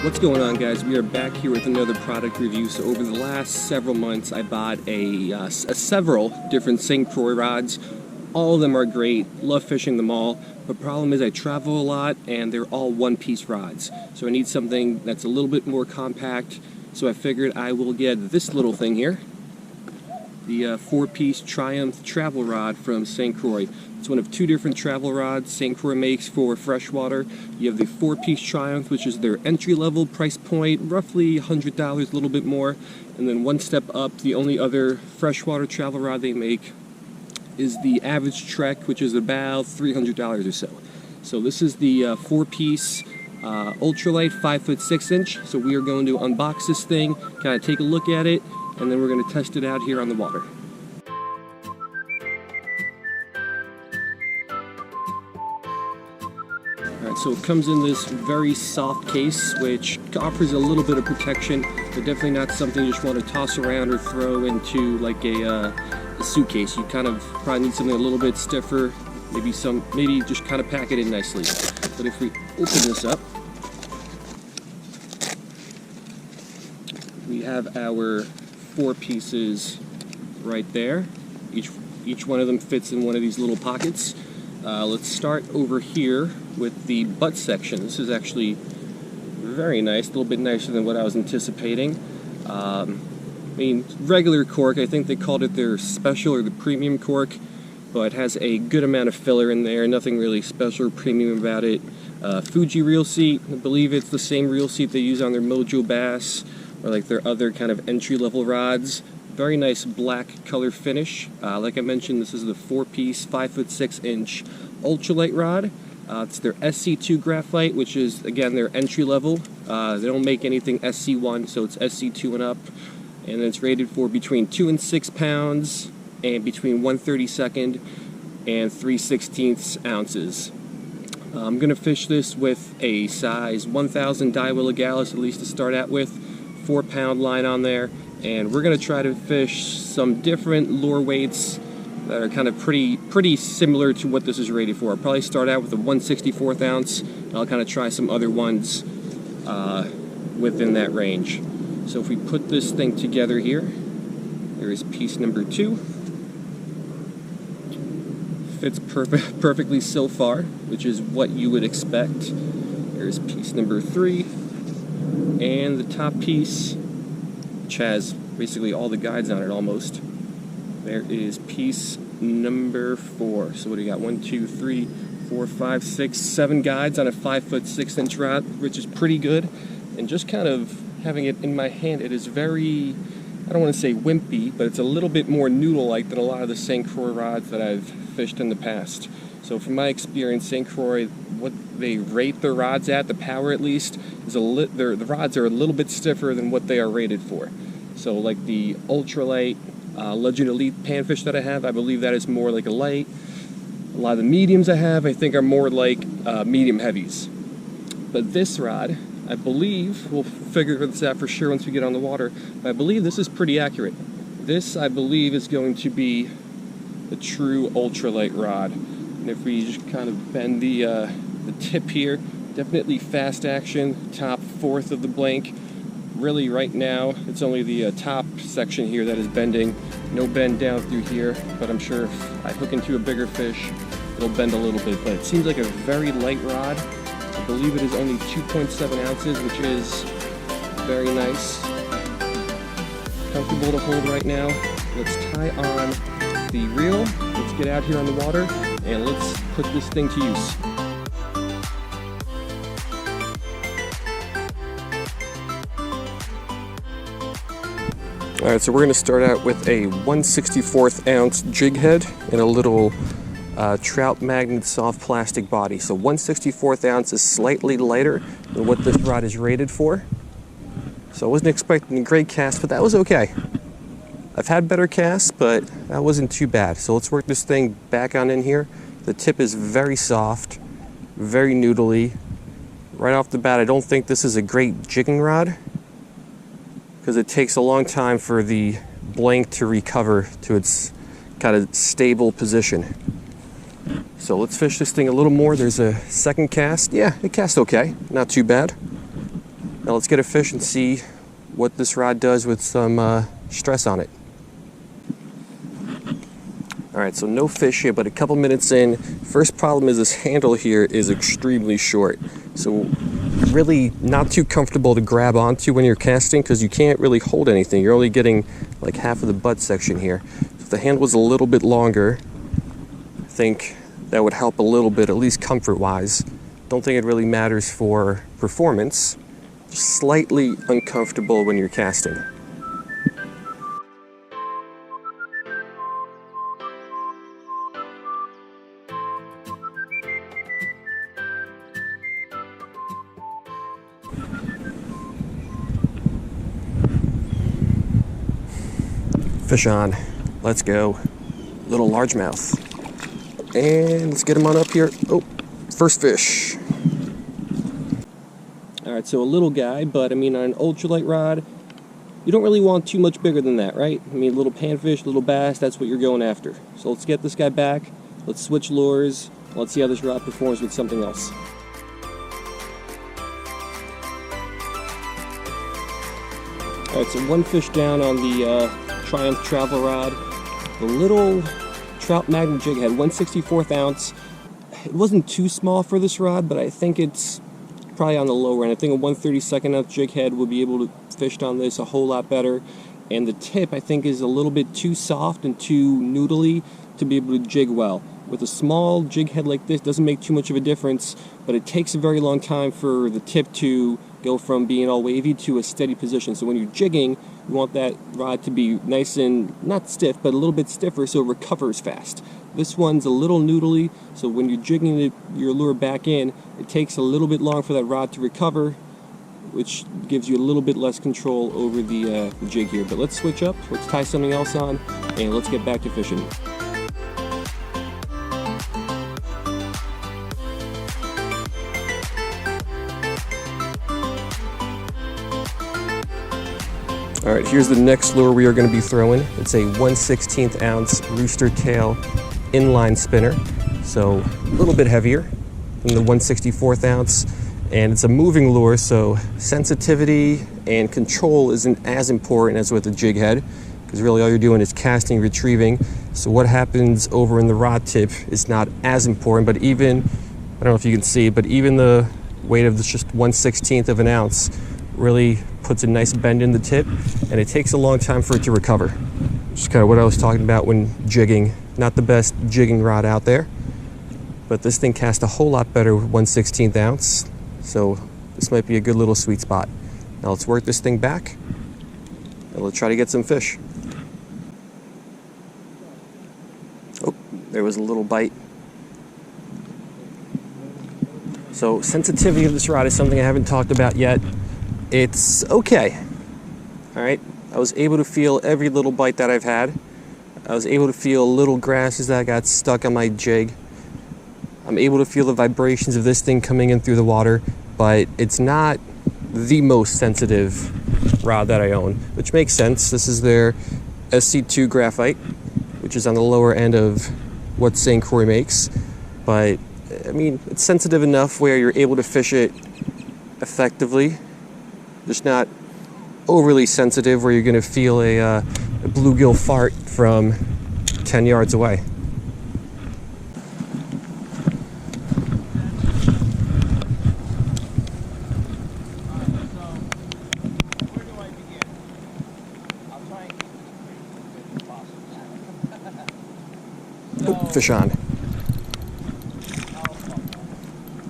What's going on, guys? We are back here with another product review. So over the last several months I bought several different St. Croix rods. All of them are great, love fishing them all. The problem is I travel a lot and they're all one-piece rods. So I need something that's a little bit more compact. So I figured I will get this little thing here. The 4-piece Triumph Travel Rod from St. Croix. It's one of two different travel rods St. Croix makes for freshwater. You have the 4-piece Triumph, which is their entry-level price point, roughly $100, a little bit more. And then one step up, the only other freshwater travel rod they make is the average Trek, which is about $300 or so. So this is the 4-piece ultralight 5'6" So we are going to unbox this thing, kind of take a look at it, and then we're going to test it out here on the water. Alright, so it comes in this very soft case, which offers a little bit of protection, but definitely not something you just want to toss around or throw into like a suitcase. You kind of probably need something a little bit stiffer, maybe just kind of pack it in nicely. But if we open this up, we have our 4 pieces right there. Each one of them fits in one of these little pockets. Let's start over here with the butt section. This is actually very nice, a little bit nicer than what I was anticipating. I mean, regular cork, I think they called it their special or the premium cork, but it has a good amount of filler in there, nothing really special or premium about it. Fuji reel seat, I believe it's the same reel seat they use on their Mojo Bass or like their other kind of entry-level rods. Very nice black color finish. Like I mentioned, this is the 4-piece 5'6" ultralight rod. It's their SC2 graphite, which is again their entry level. They don't make anything SC1, so it's SC2 and up. And it's rated for between 2 and 6 pounds and between 1/32 and 3/16 ounces. I'm going to fish this with a size 1000 Daiwa Legalis, at least to start out with. 4-pound line on there. And we're going to try to fish some different lure weights that are kind of pretty similar to what this is rated for. I'll probably start out with a 1/64 ounce. And I'll kind of try some other ones within that range. So if we put this thing together here, there is piece number 2. Fits perfectly so far, which is what you would expect. There's piece number 3, and the top piece, which has basically all the guides on it almost. There is piece number 4. So what do you got? 1, 2, 3, 4, 5, 6, 7 guides on a 5'6" rod, which is pretty good. And just kind of having it in my hand, it is very, I don't want to say wimpy, but it's a little bit more noodle-like than a lot of the St. Croix rods that I've fished in the past. So from my experience, St. Croix, what they rate their rods at, the power at least, is the rods are a little bit stiffer than what they are rated for. So like the ultralight Legend Elite panfish that I have, I believe that is more like a light. A lot of the mediums I have, I think, are more like medium heavies. But this rod, I believe, we'll figure this out for sure once we get on the water, but I believe this is pretty accurate. This, I believe, is going to be the true ultralight rod. And if we just kind of bend the tip here, definitely fast action, top 4th of the blank. Really right now, it's only the top section here that is bending. No bend down through here, but I'm sure if I hook into a bigger fish, it'll bend a little bit. But it seems like a very light rod. I believe it is only 2.7 ounces, which is very nice. Comfortable to hold right now. Let's tie on the reel. Let's get out here on the water and let's put this thing to use. Alright, so we're going to start out with a 1/64 ounce jig head and a little trout magnet soft plastic body. So 1/64 ounce is slightly lighter than what this rod is rated for. So I wasn't expecting a great cast, but that was okay. I've had better casts, but that wasn't too bad. So let's work this thing back on in here. The tip is very soft, very noodly. Right off the bat, I don't think this is a great jigging rod, because it takes a long time for the blank to recover to its kind of stable position. So let's fish this thing a little more. There's a second cast. Yeah, it cast okay. Not too bad. Now let's get a fish and see what this rod does with some stress on it. Alright, so no fish here, but a couple minutes in. First problem is this handle here is extremely short. So really not too comfortable to grab onto when you're casting because you can't really hold anything. You're only getting like half of the butt section here. If the handle was a little bit longer, I think that would help a little bit, at least comfort-wise. Don't think it really matters for performance. Just slightly uncomfortable when you're casting. Fish on. Let's go. Little largemouth. And let's get him on up here. Oh, first fish. Alright, so a little guy, but I mean on an ultralight rod, you don't really want too much bigger than that, right? I mean, little panfish, little bass, that's what you're going after. So let's get this guy back. Let's switch lures. Let's see how this rod performs with something else. Alright, so one fish down on the Triumph Travel Rod. The little Trout Magnum jig head, 1/64 ounce. It wasn't too small for this rod, but I think it's probably on the lower end. I think a 1/32 ounce jig head would be able to fish on this a whole lot better. And the tip, I think, is a little bit too soft and too noodly to be able to jig well. With a small jig head like this, doesn't make too much of a difference, but it takes a very long time for the tip to go from being all wavy to a steady position. So when you're jigging, you want that rod to be nice and not stiff, but a little bit stiffer so it recovers fast. This one's a little noodly, so when you're jigging your lure back in, it takes a little bit long for that rod to recover, which gives you a little bit less control over the jig here. But let's switch up, let's tie something else on, and let's get back to fishing. Alright, here's the next lure we are going to be throwing. It's a 1/16 ounce rooster tail inline spinner. So a little bit heavier than the 1/64 ounce. And it's a moving lure, so sensitivity and control isn't as important as with a jig head, because really all you're doing is casting, retrieving. So what happens over in the rod tip is not as important, but even, I don't know if you can see, but even the weight of this just 1/16 of an ounce really puts a nice bend in the tip, and it takes a long time for it to recover. Which is kind of what I was talking about when jigging. Not the best jigging rod out there, but this thing casts a whole lot better with 1/16 ounce, so this might be a good little sweet spot. Now let's work this thing back, and let's try to get some fish. Oh, there was a little bite. So sensitivity of this rod is something I haven't talked about yet. It's okay. Alright, I was able to feel every little bite that I've had. I was able to feel little grasses that got stuck on my jig. I'm able to feel the vibrations of this thing coming in through the water, but it's not the most sensitive rod that I own, which makes sense. This is their SC2 graphite, which is on the lower end of what St. Croix makes, but I mean, it's sensitive enough where you're able to fish it effectively. Just not overly sensitive where you're going to feel a bluegill fart from 10 yards away. Oh, fish on.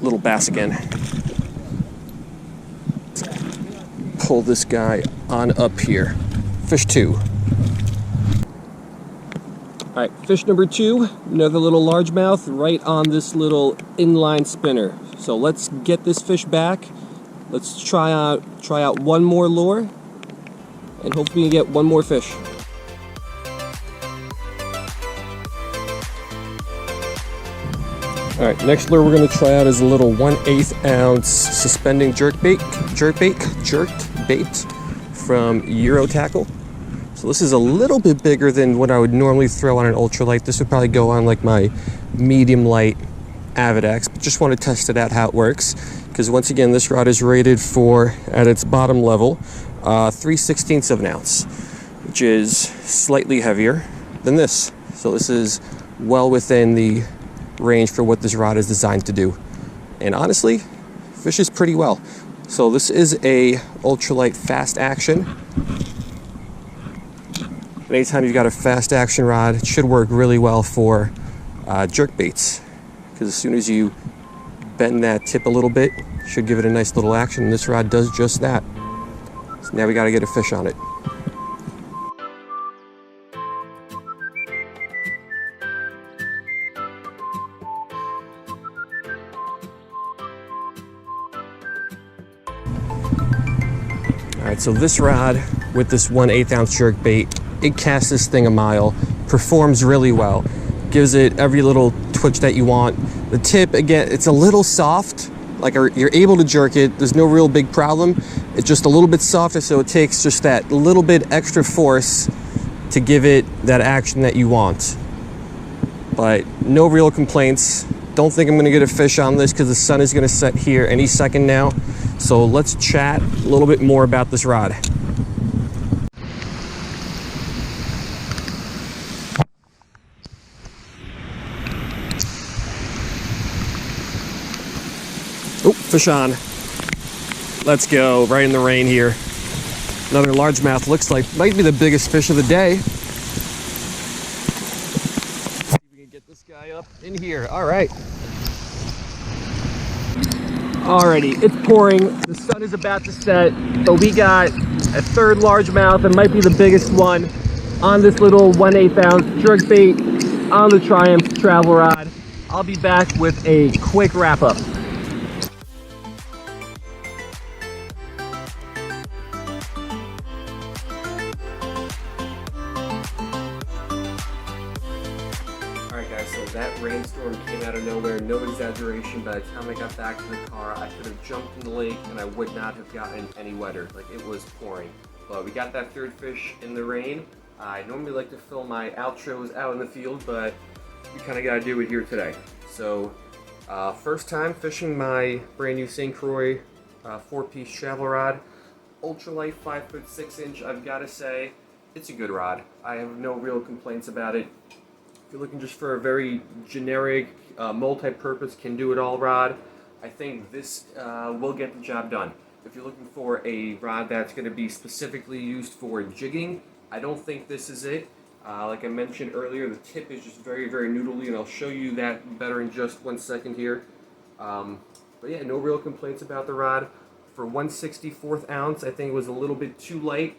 Little bass again. Pull this guy on up here. Fish 2. Alright, fish number 2, another little largemouth right on this little inline spinner. So let's get this fish back. Let's try out one more lure, and hopefully we can get one more fish. Alright, next lure we're going to try out is a little 1/8 ounce suspending jerkbait from Euro Tackle. So this is a little bit bigger than what I would normally throw on an ultralight. This would probably go on like my medium light Avidex, but just want to test it out how it works, because once again this rod is rated for, at its bottom level, 3/16 of an ounce, which is slightly heavier than this. So this is well within the range for what this rod is designed to do, and honestly fishes pretty well. So this is a ultralight fast action. Anytime you've got a fast action rod, it should work really well for jerk baits, because as soon as you bend that tip a little bit, you should give it a nice little action, and this rod does just that. So now we got to get a fish on it. Alright, so this rod with this 1/8 ounce jerk bait, it casts this thing a mile, performs really well, gives it every little twitch that you want. The tip, again, it's a little soft, like you're able to jerk it, there's no real big problem. It's just a little bit softer, so it takes just that little bit extra force to give it that action that you want. But no real complaints. Don't think I'm gonna get a fish on this because the sun is gonna set here any second now. So let's chat a little bit more about this rod. Oh, fish on. Let's go, right in the rain here. Another largemouth, looks like might be the biggest fish of the day. See if we can get this guy up in here. All right. Alrighty, it's pouring. The sun is about to set, but we got a third largemouth, and might be the biggest one, on this little 1/8 ounce jerk bait on the Triumph travel rod. I'll be back with a quick wrap up. Alright guys, so that rainstorm came out of nowhere, no exaggeration. By the time I got back to the car, I could have jumped in the lake and I would not have gotten any wetter. Like, it was pouring. But we got that third fish in the rain. I normally like to film my outros out in the field, but we kind of got to do it here today. So, first time fishing my brand new St. Croix 4-piece travel rod. Ultralight 5'6" inch, I've got to say, it's a good rod. I have no real complaints about it. If you're looking just for a very generic, multi-purpose, can-do-it-all rod, I think this will get the job done. If you're looking for a rod that's going to be specifically used for jigging, I don't think this is it. Like I mentioned earlier, the tip is just very, very noodly, and I'll show you that better in just 1 second here. But yeah, no real complaints about the rod. For 1/64 ounce, I think it was a little bit too light.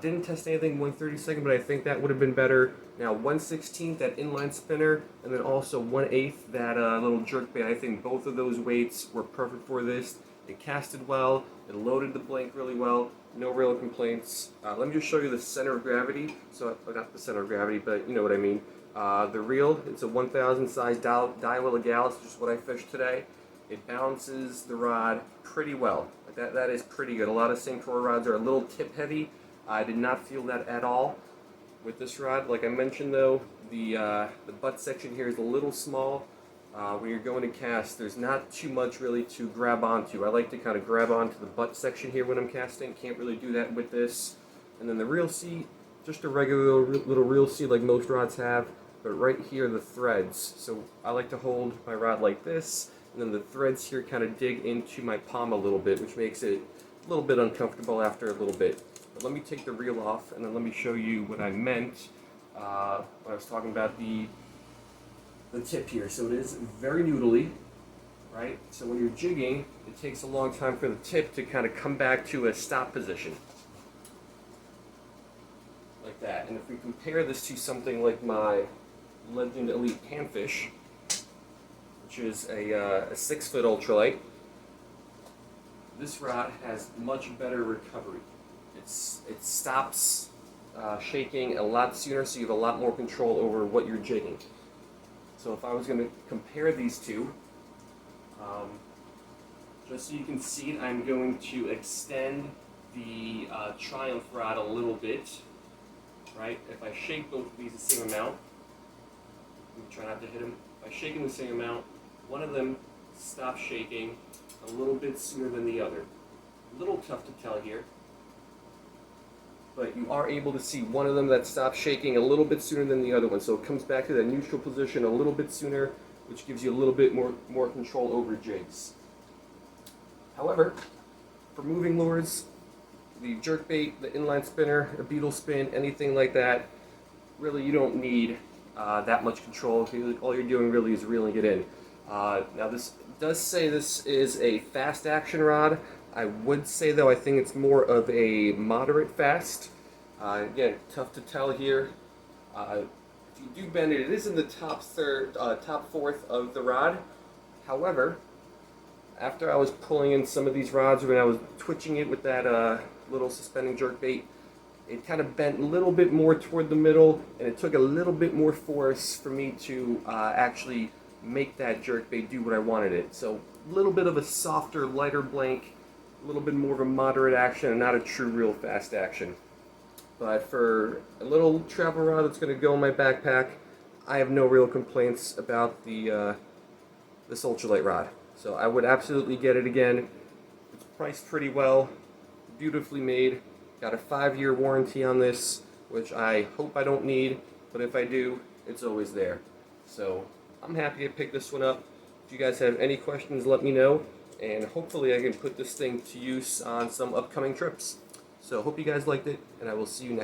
Didn't test anything 1/32, but I think that would have been better. Now 1/16, that inline spinner, and then also 1/8, that little jerk bait. I think both of those weights were perfect for this. It casted well, it loaded the blank really well, no real complaints. Let me just show you the center of gravity. So, not the center of gravity, but you know what I mean. The reel, it's a 1000 size Daiwa Legalis, which is what I fished today. It balances the rod pretty well. Like that is pretty good. A lot of St. Croix rods are a little tip heavy. I did not feel that at all with this rod. Like I mentioned though, the butt section here is a little small. When you're going to cast, there's not too much really to grab onto. I like to kind of grab onto the butt section here when I'm casting. Can't really do that with this. And then the reel seat, just a regular little reel seat like most rods have, but right here the threads. So I like to hold my rod like this, and then the threads here kind of dig into my palm a little bit, which makes it a little bit uncomfortable after a little bit. But let me take the reel off, and then let me show you what I meant when I was talking about the tip here. So it is very noodly, right? So when you're jigging, it takes a long time for the tip to kind of come back to a stop position. Like that. And if we compare this to something like my Legend Elite Panfish, which is a 6-foot ultralight, this rod has much better recovery. It stops shaking a lot sooner, so you have a lot more control over what you're jigging. So if I was going to compare these two, just so you can see it, I'm going to extend the Triumph rod a little bit, right? If I shake both of these the same amount, let me try not to hit them. If I shake them the same amount, one of them stops shaking a little bit sooner than the other. A little tough to tell here, but you are able to see one of them that stops shaking a little bit sooner than the other one. So it comes back to that neutral position a little bit sooner, which gives you a little bit more control over jigs. However, for moving lures, the jerkbait, the inline spinner, a beetle spin, anything like that, really you don't need that much control. All you're doing really is reeling it in. Now this does say this is a fast action rod. I would say though I think it's more of a moderate fast. Again, tough to tell here. If you do bend it, it is in the top fourth of the rod. However, after I was pulling in some of these rods, when I was twitching it with that little suspending jerkbait, it kind of bent a little bit more toward the middle, and it took a little bit more force for me to actually make that jerkbait do what I wanted it. So a little bit of a softer, lighter blank, a little bit more of a moderate action, and not a true real fast action. But for a little travel rod that's going to go in my backpack, I have no real complaints about this ultralight rod. So I would absolutely get it again. It's priced pretty well, beautifully made. Got a 5-year warranty on this, which I hope I don't need, but if I do, it's always there. So I'm happy to pick this one up. If you guys have any questions, let me know, and hopefully I can put this thing to use on some upcoming trips. So hope you guys liked it, and I will see you next time.